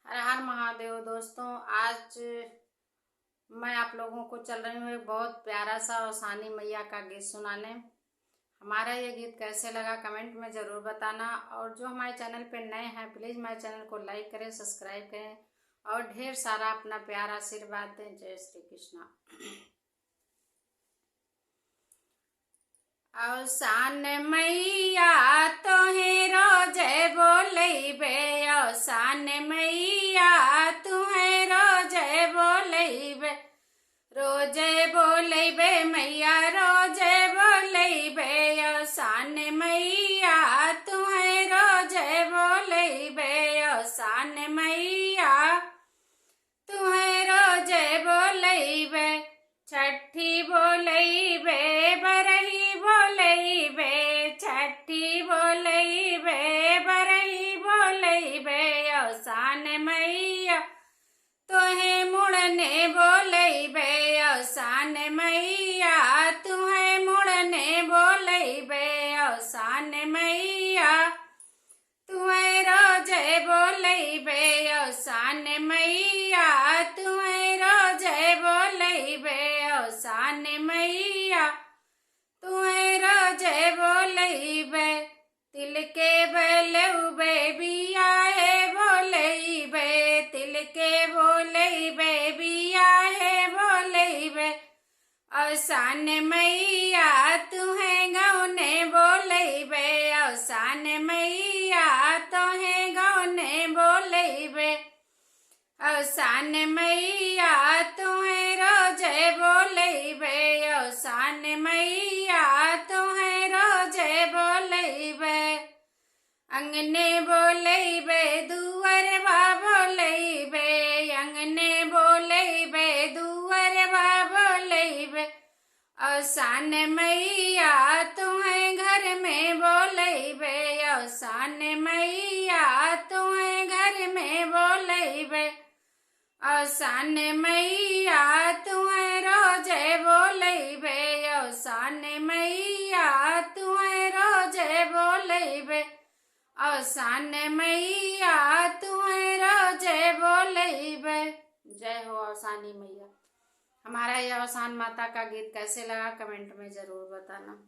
हर हर महादेव दोस्तों। आज मैं आप लोगों को चल रही हूँ एक बहुत प्यारा सा औसानी मैया का गीत सुनाने। हमारा ये गीत कैसे लगा कमेंट में ज़रूर बताना, और जो हमारे चैनल पे नए हैं प्लीज़ हमारे चैनल को लाइक करें, सब्सक्राइब करें और ढेर सारा अपना प्यार आशीर्वाद दें। जय श्री कृष्णा। औसान मैया तोहे रोजे बोलैबे, औसान मैया तुहे रोजे बोलैबे, रोजे बोलैबे मैया रोजे बोलैबे, औसान मैया तुहे रोजे बोलैबे, औसान मैया तुहे रोजे बोलैबे, छठी बोलैबे बरही बोलैबे, छठी बोलैबे बरही बोलैबे, औसान मैया तोहे मुड़ने बोलैबे, औसान मैया तुहे मुड़ने बोलैबे, औसान मैया तुहे रोजे बोलैबे, औसान मैया तुहे रोजे बोलैबे, औसान मैया तुहे रोजे बोलैबे, तिल के बलौबे बियाहे बोलैबे, तिल के बोलैबे बियाहे बोलैबे, औसान मैया तुहे गौने बोलैबे, औसान मैया तुहे गौने बोलैबे, औसान मैया तुहे रोजे बोलैबे, औसान मैया तुहे रोजे बोलैबे, अंगने बोलैबे दुअरबा बोलैबे, अंगने बोलैबे दुअरबा बोलैबे, औसान मैया तुहे घर में बोलैबे, औसान मैया तुहे घर में बोलैबे, औसान मैया तुहे रोजे बोलैबे, औसान मैया तुहे रोजे बोलैबे, औसान मैया तुहे रोजे बोलैबे। जय हो औसानी मैया। हमारा यह औसान माता का गीत कैसे लगा कमेंट में ज़रूर बताना।